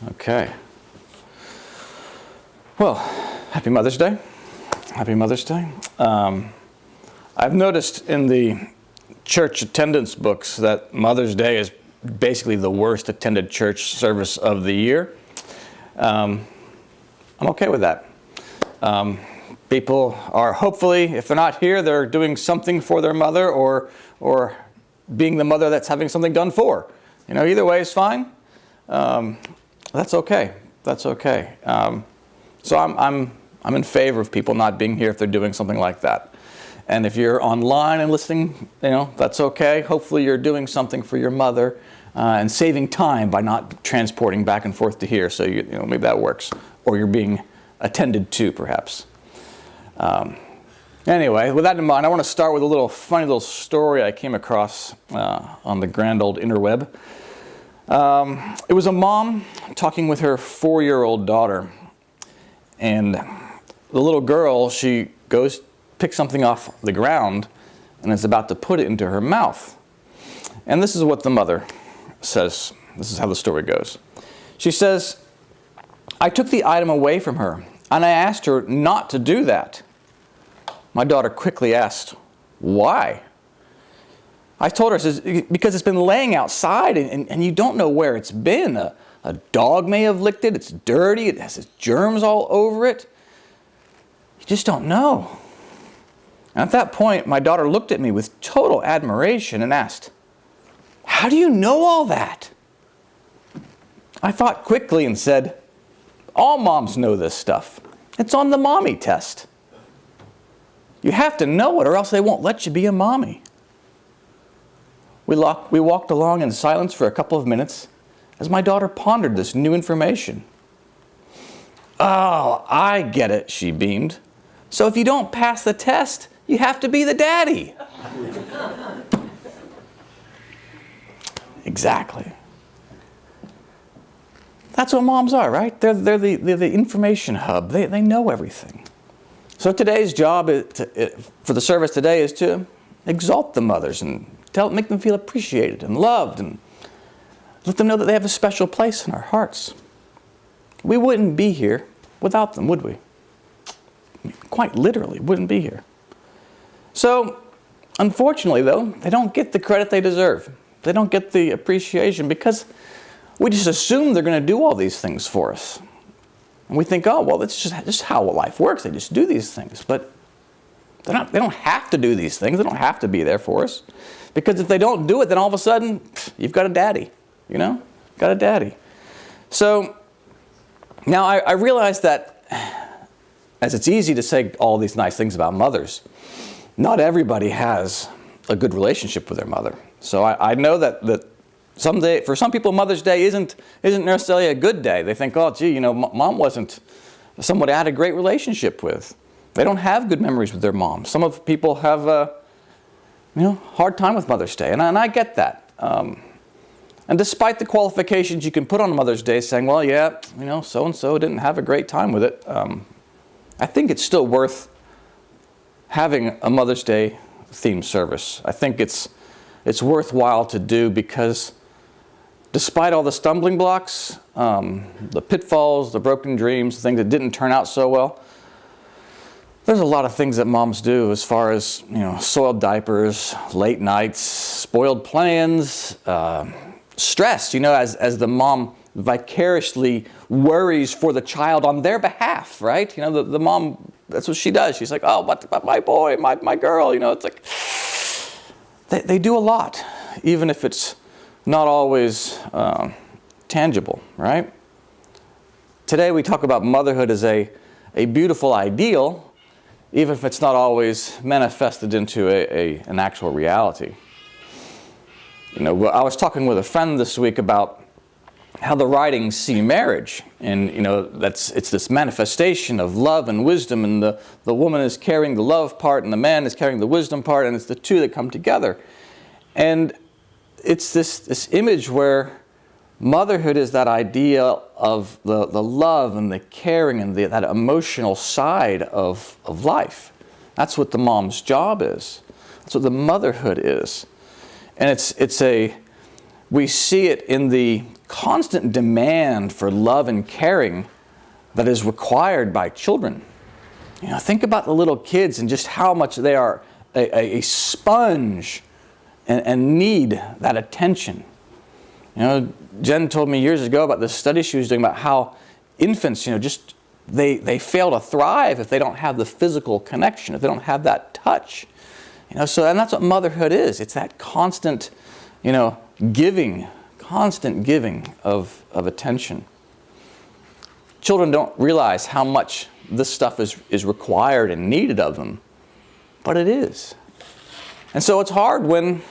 Okay. Well, happy Mother's Day. Happy Mother's Day. I've noticed in the church attendance books that Mother's Day is basically the worst attended church service of the year. I'm okay with that. People are hopefully, if they're not here, they're doing something for their mother or being the mother that's having something done for. Either way is fine. That's okay. That's okay. So I'm in favor of people not being here if they're doing something like that. And if you're online and listening, that's okay. Hopefully you're doing something for your mother and saving time by not transporting back and forth to here. So maybe that works. Or you're being attended to, perhaps. Anyway, with that in mind, I want to start with a funny little story I came across on the grand old interweb. It was a mom talking with her 4-year-old daughter. And the little girl, she goes, picks something off the ground and is about to put it into her mouth. And this is what the mother says. This is how the story goes. She says, "I took the item away from her, and I asked her not to do that." My daughter quickly asked, "Why?" I told her, "Because it's been laying outside, and you don't know where it's been. A dog may have licked it. It's dirty. It has germs all over it. You just don't know." And at that point, my daughter looked at me with total admiration and asked, "How do you know all that?" I thought quickly and said, "All moms know this stuff. It's on the mommy test. You have to know it or else they won't let you be a mommy." We walked along in silence for a couple of minutes as my daughter pondered this new information. "Oh, I get it," she beamed. "So if you don't pass the test, you have to be the daddy." Exactly. That's what moms are, right? They're the information hub. They know everything. So today's job for the service today is to exalt the mothers and make them feel appreciated and loved and let them know that they have a special place in our hearts. We wouldn't be here without them, would we? Quite literally, wouldn't be here. So, unfortunately, though, they don't get the credit they deserve. They don't get the appreciation because we just assume they're going to do all these things for us. And we think, oh, well, that's just how life works. They just do these things. But they don't have to do these things. They don't have to be there for us. Because if they don't do it, then all of a sudden, you've got a daddy. Got a daddy. So now I realize that as it's easy to say all these nice things about mothers, not everybody has a good relationship with their mother. So I know that someday, for some people, Mother's Day isn't necessarily a good day. They think, oh, gee, mom wasn't somebody I had a great relationship with. They don't have good memories with their mom. Some of people have a hard time with Mother's Day, and I get that. And despite the qualifications you can put on Mother's Day, saying, well, yeah, so-and-so didn't have a great time with it, I think it's still worth having a Mother's Day themed service. I think it's worthwhile to do because despite all the stumbling blocks, the pitfalls, the broken dreams, the things that didn't turn out so well, there's a lot of things that moms do as far as, soiled diapers, late nights, spoiled plans, stress, as the mom vicariously worries for the child on their behalf, right? The mom, that's what she does. She's like, oh, what about my boy, my girl? It's like, they do a lot, even if it's not always tangible, right? Today we talk about motherhood as a beautiful ideal, even if it's not always manifested into an actual reality. I was talking with a friend this week about how the writings see marriage, and it's this manifestation of love and wisdom, and the woman is carrying the love part, and the man is carrying the wisdom part, and it's the two that come together. And it's this image where motherhood is that idea of the love and the caring and that emotional side of life. That's what the mom's job is. That's what the motherhood is. And it's a We see it in the constant demand for love and caring that is required by children. Think about the little kids and just how much they are a sponge and need that attention. Jen told me years ago about this study she was doing about how infants, just they fail to thrive if they don't have the physical connection, if they don't have that touch. So, and that's what motherhood is. It's that constant, constant giving of attention. Children don't realize how much this stuff is required and needed of them, but it is. And so it's hard when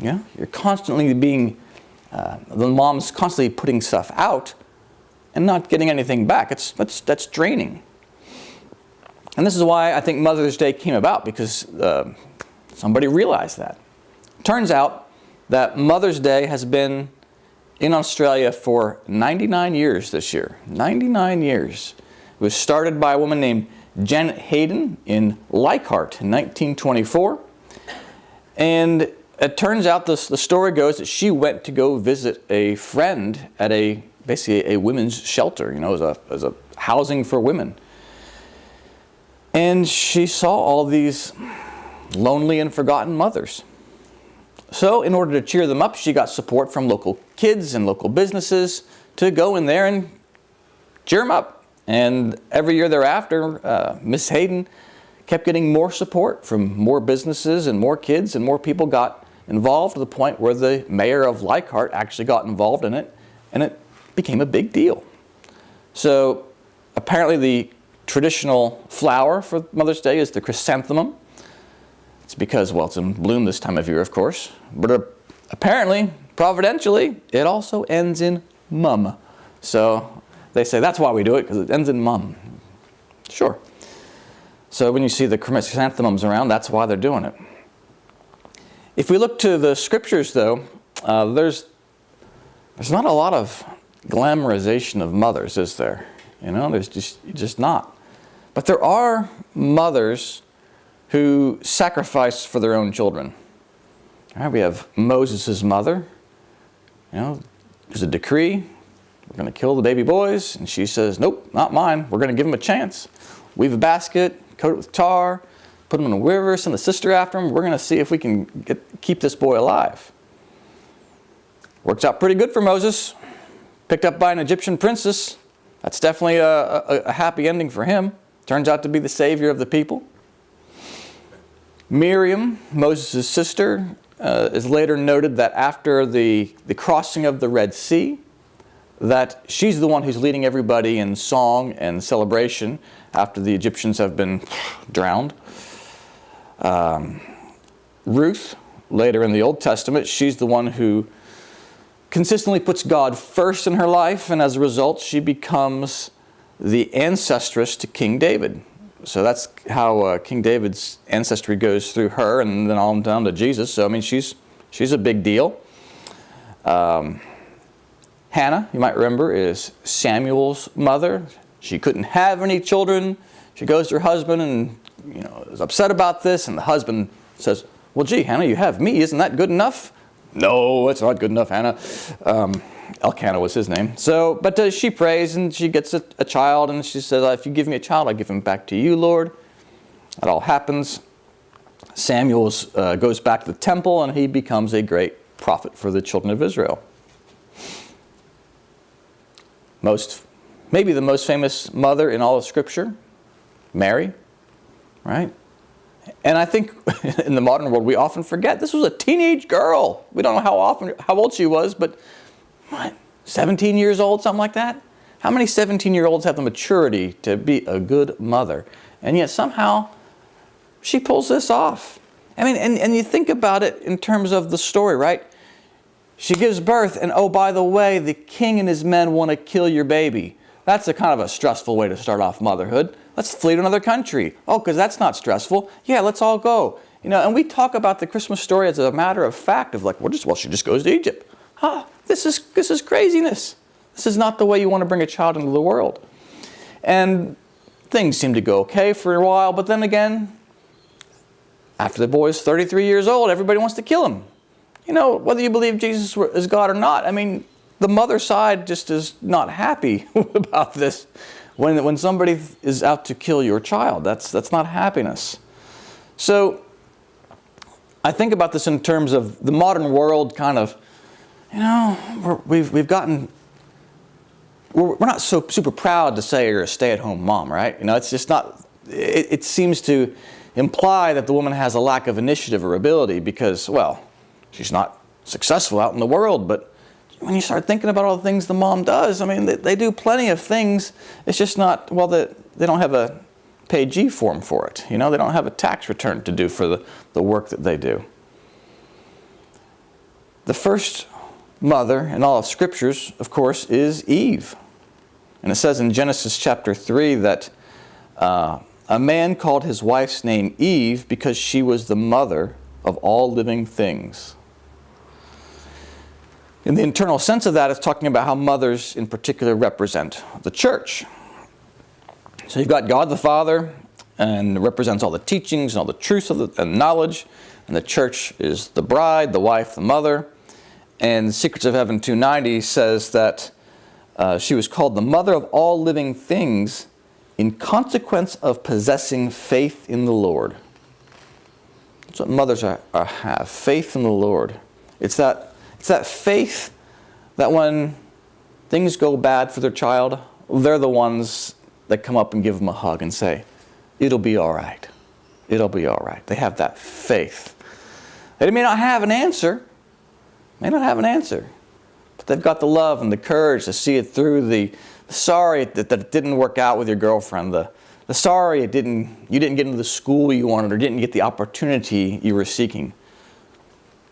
you're constantly being, the mom's constantly putting stuff out and not getting anything back. That's draining. And this is why I think Mother's Day came about, because somebody realized that. Turns out that Mother's Day has been in Australia for 99 years this year. 99 years. It was started by a woman named Janet Hayden in Leichhardt in 1924. And it turns out the story goes that she went to go visit a friend at basically a women's shelter, as a housing for women. And she saw all these lonely and forgotten mothers. So in order to cheer them up, she got support from local kids and local businesses to go in there and cheer them up. And every year thereafter, Miss Hayden kept getting more support from more businesses and more kids, and more people got involved to the point where the mayor of Leichhardt actually got involved in it, and it became a big deal. So apparently the traditional flower for Mother's Day is the chrysanthemum. It's because, it's in bloom this time of year, of course. But apparently, providentially, it also ends in mum. So they say that's why we do it, because it ends in mum. Sure. So when you see the chrysanthemums around, that's why they're doing it. If we look to the scriptures, though, there's not a lot of glamorization of mothers, is there? There's just not. But there are mothers who sacrifice for their own children. All right, we have Moses' mother. There's a decree. We're going to kill the baby boys. And she says, nope, not mine. We're going to give them a chance. Weave a basket, coat it with tar, put them in a river, send the sister after him. We're going to see if we can keep this boy alive. Works out pretty good for Moses. Picked up by an Egyptian princess. That's definitely a happy ending for him. Turns out to be the savior of the people. Miriam, Moses' sister, is later noted that after the crossing of the Red Sea, that she's the one who's leading everybody in song and celebration after the Egyptians have been drowned. Ruth, later in the Old Testament, she's the one who consistently puts God first in her life, and as a result, she becomes the ancestress to King David. So that's how King David's ancestry goes through her, and then on down to Jesus. So she's a big deal. Hannah, you might remember, is Samuel's mother. She couldn't have any children. She goes to her husband and is upset about this, and the husband says, "Well, gee, Hannah, you have me. Isn't that good enough?" "No, it's not good enough, Hannah." Elkanah was his name. So, but she prays and she gets a child, and she says, "If you give me a child, I'll give him back to you, Lord." That all happens. Samuel goes back to the temple, and he becomes a great prophet for the children of Israel. Maybe the most famous mother in all of Scripture, Mary, right? And I think in the modern world, we often forget this was a teenage girl. We don't know how old she was, but 17 years old, something like that? How many 17-year-olds have the maturity to be a good mother? And yet somehow she pulls this off. And you think about it in terms of the story, right? She gives birth, and oh, by the way, the king and his men want to kill your baby. That's a kind of a stressful way to start off motherhood. Let's flee to another country. Oh, because that's not stressful. Yeah, let's all go. And we talk about the Christmas story as a matter of fact of she just goes to Egypt. This is craziness. This is not the way you want to bring a child into the world. And things seem to go okay for a while, but then again, after the boy is 33 years old, everybody wants to kill him. whether you believe Jesus is God or not, I mean, the mother side just is not happy about this. When somebody is out to kill your child, that's not happiness. So I think about this in terms of the modern world. Kind of, we've gotten. We're not so super proud to say you're a stay-at-home mom, right? It's just not. It seems to imply that the woman has a lack of initiative or ability because, well, she's not successful out in the world. But when you start thinking about all the things the mom does, I mean, they do plenty of things. It's just not, well, they don't have a payee form for it. They don't have a tax return to do for the work that they do. The first mother in all of Scriptures, of course, is Eve. And it says in Genesis chapter 3 that a man called his wife's name Eve because she was the mother of all living things. In the internal sense of that, it's talking about how mothers in particular represent the church. So you've got God the Father, and represents all the teachings and all the truths and knowledge. And the church is the bride, the wife, the mother. And Secrets of Heaven 290 says that she was called the mother of all living things in consequence of possessing faith in the Lord. That's what mothers have, faith in the Lord. It's that faith that when things go bad for their child, they're the ones that come up and give them a hug and say, it'll be all right. It'll be all right. They have that faith. They may not have an answer. But they've got the love and the courage to see it through. The sorry that it didn't work out with your girlfriend. The sorry you didn't get into the school you wanted or didn't get the opportunity you were seeking.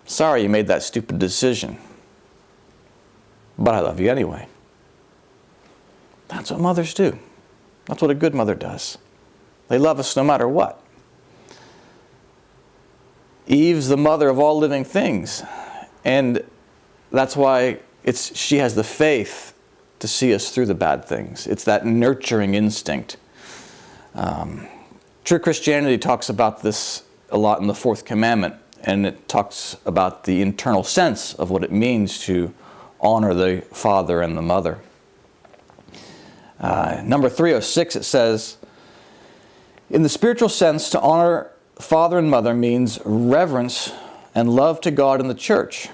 Sorry you made that stupid decision. But I love you anyway. That's what mothers do. That's what a good mother does. They love us no matter what. Eve's the mother of all living things. And that's why she has the faith to see us through the bad things. It's that nurturing instinct. True Christianity talks about this a lot in the Fourth Commandment, and it talks about the internal sense of what it means to honor the father and the mother. Number 306, it says, in the spiritual sense, to honor father and mother means reverence and love to God and the church.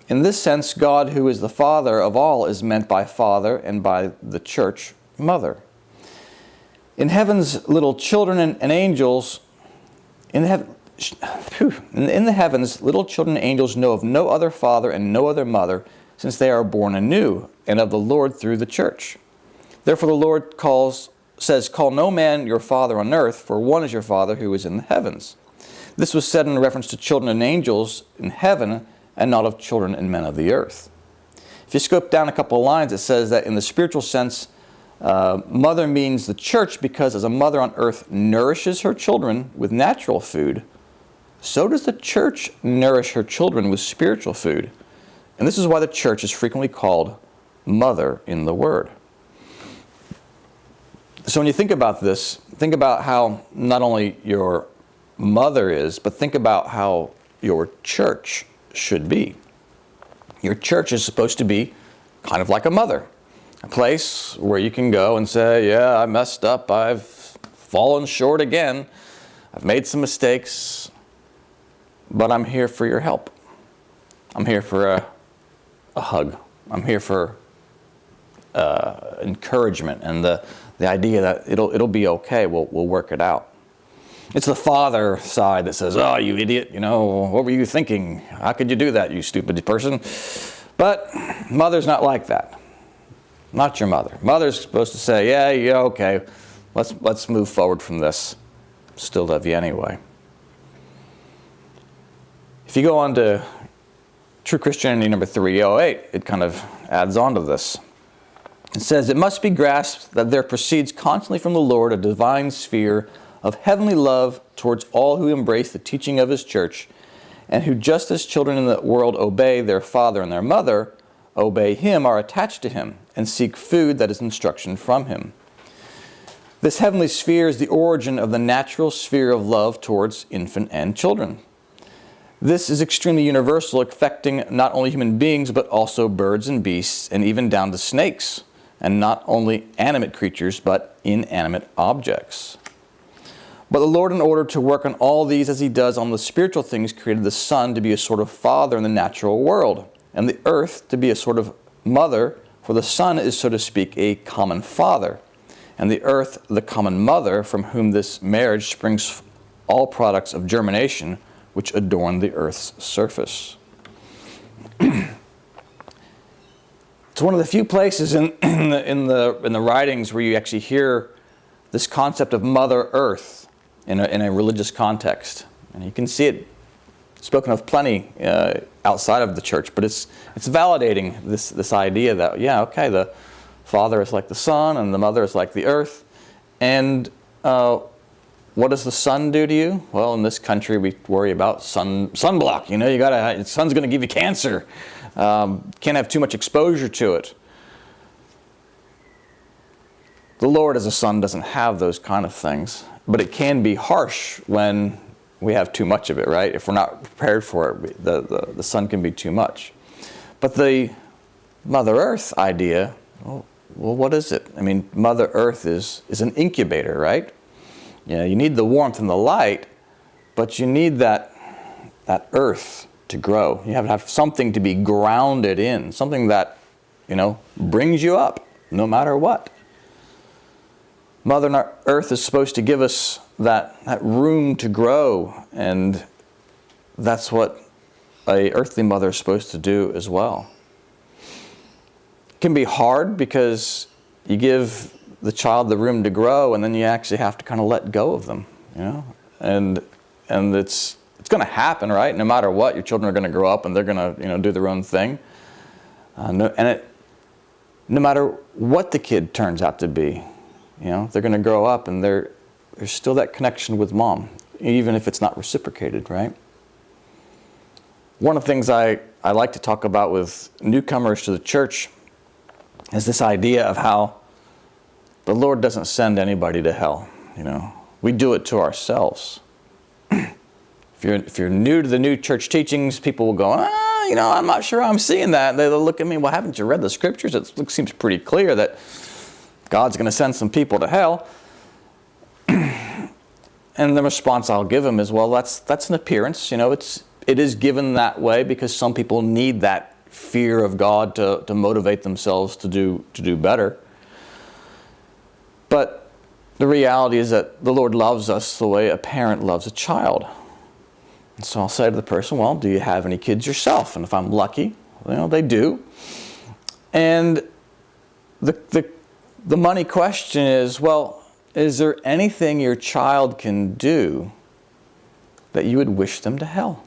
In this sense, God, who is the Father of all, is meant by Father and by the church, Mother. In heaven's little children and angels, in the heavens, little children and angels know of no other father and no other mother, since they are born anew, and of the Lord through the church. Therefore the Lord says, call no man your father on earth, for one is your Father who is in the heavens. This was said in reference to children and angels in heaven, and not of children and men of the earth. If you scope down a couple of lines, it says that in the spiritual sense, mother means the church, because as a mother on earth nourishes her children with natural food, so does the church nourish her children with spiritual food. And this is why the church is frequently called mother in the Word. So when you think about this, think about how not only your mother is, but think about how your church should be. Your church is supposed to be kind of like a mother. A place where you can go and say, yeah, I messed up. I've fallen short again. I've made some mistakes. But I'm here for your help. I'm here for a hug. I'm here for encouragement and the idea that it'll be okay. We'll work it out. It's the father side that says, oh, you idiot, what were you thinking? How could you do that, you stupid person? But mother's not like that. Not your mother. Mother's supposed to say, yeah, okay, let's move forward from this. Still love you anyway. If you go on to True Christianity number 308, it kind of adds on to this. It says, it must be grasped that there proceeds constantly from the Lord a divine sphere of heavenly love towards all who embrace the teaching of His church, and who, just as children in the world obey their father and their mother, obey Him, are attached to Him, and seek food that is instruction from Him. This heavenly sphere is the origin of the natural sphere of love towards infant and children. This is extremely universal, affecting not only human beings, but also birds and beasts, and even down to snakes, and not only animate creatures, but inanimate objects. But the Lord, in order to work on all these as he does on the spiritual things, created the sun to be a sort of father in the natural world, and the earth to be a sort of mother, for the sun is, so to speak, a common father, and the earth the common mother, from whom this marriage springs all products of germination which adorn the earth's surface. It's one of the few places in the writings where you actually hear this concept of Mother Earth in a religious context, and you can see it spoken of plenty outside of the church. But it's validating this idea that the Father is like the Son and the Mother is like the Earth, and what does the sun do to you? Well, in this country, we worry about sunblock. The sun's going to give you cancer. Can't have too much exposure to it. The Lord as a son doesn't have those kind of things, but it can be harsh when we have too much of it, right? If we're not prepared for it, the sun can be too much. But the Mother Earth idea, well, what is it? I mean, Mother Earth is an incubator, right? You need the warmth and the light, but you need that earth to grow. You have to have something to be grounded in, something that, brings you up no matter what. Mother Earth is supposed to give us that room to grow, and that's what a earthly mother is supposed to do as well. It can be hard because you give the child the room to grow, and then you actually have to kind of let go of them, and it's going to happen, right? No matter what, your children are going to grow up and they're going to do their own thing, no matter what the kid turns out to be, they're going to grow up and there's still that connection with mom, even if it's not reciprocated, right? One of the things I like to talk about with newcomers to the church is this idea of how the Lord doesn't send anybody to hell. We do it to ourselves. If you're new to the new church teachings, people will go, I'm not sure I'm seeing that. They'll look at me, well, haven't you read the scriptures? It seems pretty clear that God's going to send some people to hell. And the response I'll give them is, well, that's an appearance. It is given that way because some people need that fear of God to motivate themselves to do better. But the reality is that the Lord loves us the way a parent loves a child. And so I'll say to the person, well, do you have any kids yourself? And if I'm lucky, they do. And the money question is, well, is there anything your child can do that you would wish them to hell?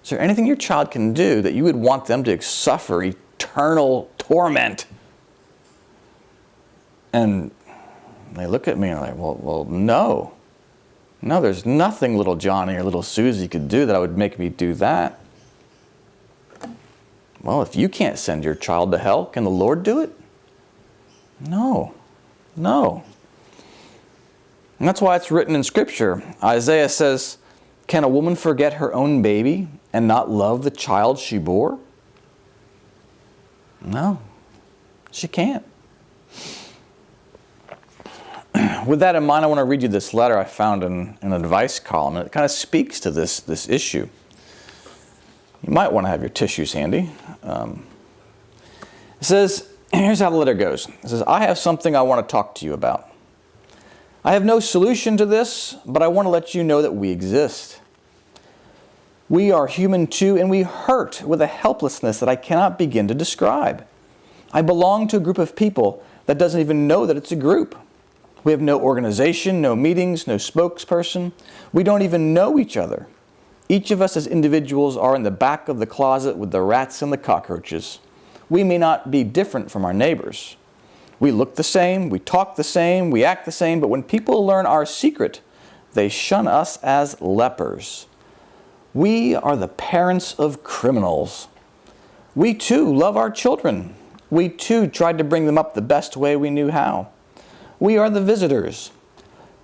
Is there anything your child can do that you would want them to suffer eternal torment? And they look at me and they're like, well, no. No, there's nothing little Johnny or little Susie could do that would make me do that. Well, if you can't send your child to hell, can the Lord do it? No. And that's why it's written in Scripture. Isaiah says, can a woman forget her own baby and not love the child she bore? No, she can't. With that in mind, I want to read you this letter I found in an advice column, and it kind of speaks to this issue. You might want to have your tissues handy. It says, here's how the letter goes. It says, I have something I want to talk to you about. I have no solution to this, but I want to let you know that we exist. We are human too, and we hurt with a helplessness that I cannot begin to describe. I belong to a group of people that doesn't even know that it's a group. We have no organization, no meetings, no spokesperson. We don't even know each other. Each of us as individuals are in the back of the closet with the rats and the cockroaches. We may not be different from our neighbors. We look the same, we talk the same, we act the same, but when people learn our secret, they shun us as lepers. We are the parents of criminals. We too love our children. We too tried to bring them up the best way we knew how. We are the visitors.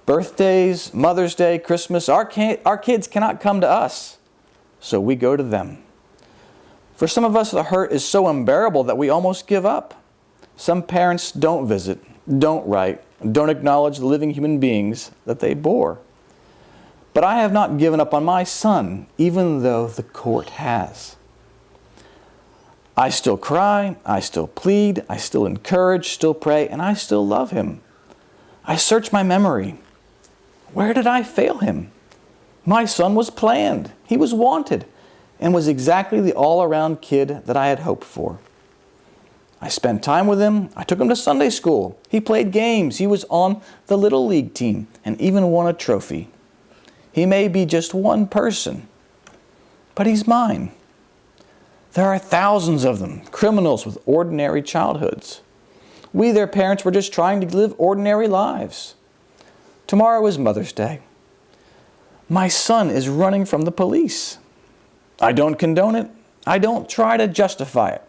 Birthdays, Mother's Day, Christmas, our kids cannot come to us. so we go to them. For some of us, the hurt is so unbearable that we almost give up. Some parents don't visit, don't write, don't acknowledge the living human beings that they bore. But I have not given up on my son, even though the court has. I still cry, I still plead, I still encourage, still pray, and I still love him. I search my memory. Where did I fail him? My son was planned, he was wanted, and was exactly the all-around kid that I had hoped for. I spent time with him, I took him to Sunday school, he played games, he was on the Little League team, and even won a trophy. He may be just one person, but he's mine. There are thousands of them, criminals with ordinary childhoods. We, their parents, were just trying to live ordinary lives. Tomorrow is Mother's Day. My son is running from the police. I don't condone it. I don't try to justify it.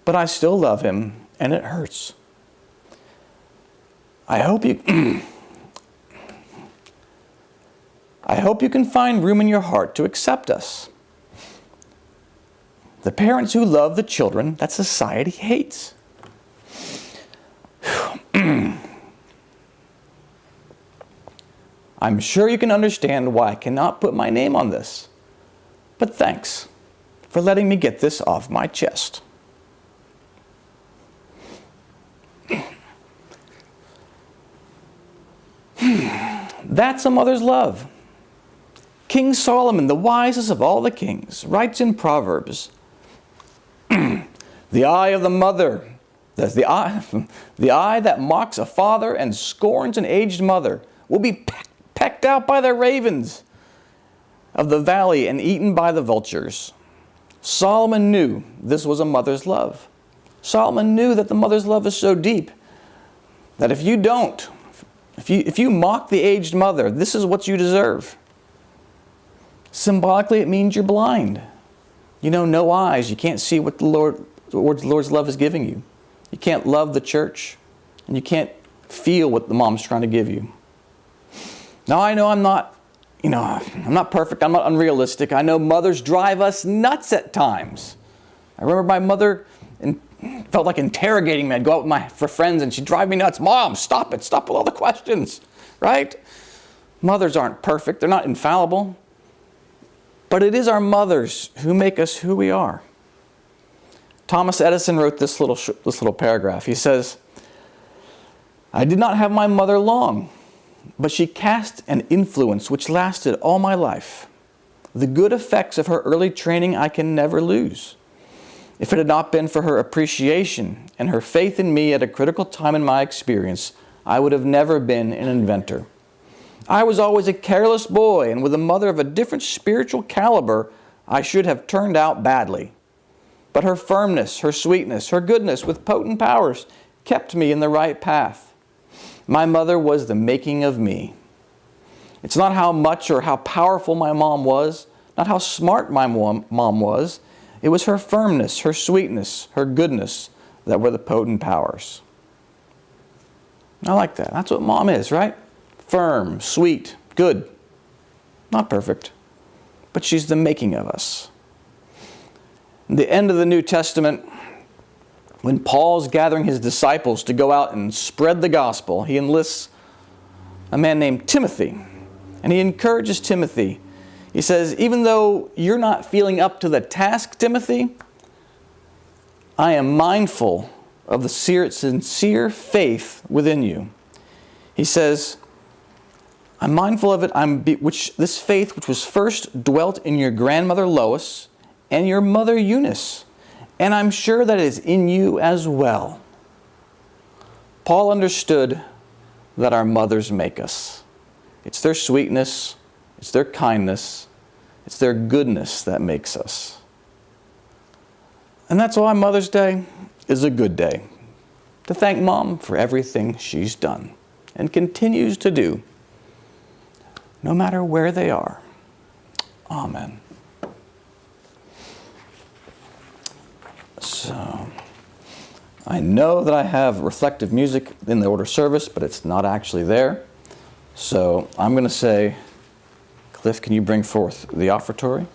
But I still love him, and it hurts. I hope you can find room in your heart to accept us. The parents who love the children that society hates. I'm sure you can understand why I cannot put my name on this. But thanks for letting me get this off my chest. That's a mother's love. King Solomon, the wisest of all the kings, writes in Proverbs, the eye of the mother, the eye that mocks a father and scorns an aged mother will be pecked out by the ravens of the valley and eaten by the vultures. Solomon knew this was a mother's love. Solomon knew that the mother's love is so deep that if you mock the aged mother, this is what you deserve. Symbolically, it means you're blind. You know, no eyes. You can't see what the Lord's love is giving you. You can't love the church, and you can't feel what the mom's trying to give you. Now, I know I'm not perfect. I'm not unrealistic. I know mothers drive us nuts at times. I remember my mother felt like interrogating me. I'd go out for friends, and she'd drive me nuts. Mom, stop it. Stop with all the questions, right? Mothers aren't perfect. They're not infallible. But it is our mothers who make us who we are. Thomas Edison wrote this little paragraph. He says, I did not have my mother long, but she cast an influence which lasted all my life. The good effects of her early training I can never lose. If it had not been for her appreciation and her faith in me at a critical time in my experience, I would have never been an inventor. I was always a careless boy, and with a mother of a different spiritual caliber, I should have turned out badly. But her firmness, her sweetness, her goodness with potent powers kept me in the right path. My mother was the making of me. It's not how much or how powerful my mom was, not how smart my mom was. It was her firmness, her sweetness, her goodness that were the potent powers. I like that. That's what mom is, right? Firm, sweet, good. Not perfect, but she's the making of us. In the end of the New Testament, when Paul's gathering his disciples to go out and spread the gospel, he enlists a man named Timothy, and he encourages Timothy. He says, even though you're not feeling up to the task, Timothy, I am mindful of the sincere faith within you. He says, I'm mindful of it, this faith which was first dwelt in your grandmother Lois and your mother Eunice, and I'm sure that it is in you as well. Paul understood that our mothers make us. It's their sweetness, it's their kindness, it's their goodness that makes us. And that's why Mother's Day is a good day, to thank Mom for everything she's done and continues to do, no matter where they are. Amen. So, I know that I have reflective music in the order service, but it's not actually there. So, I'm going to say, Cliff, can you bring forth the offertory?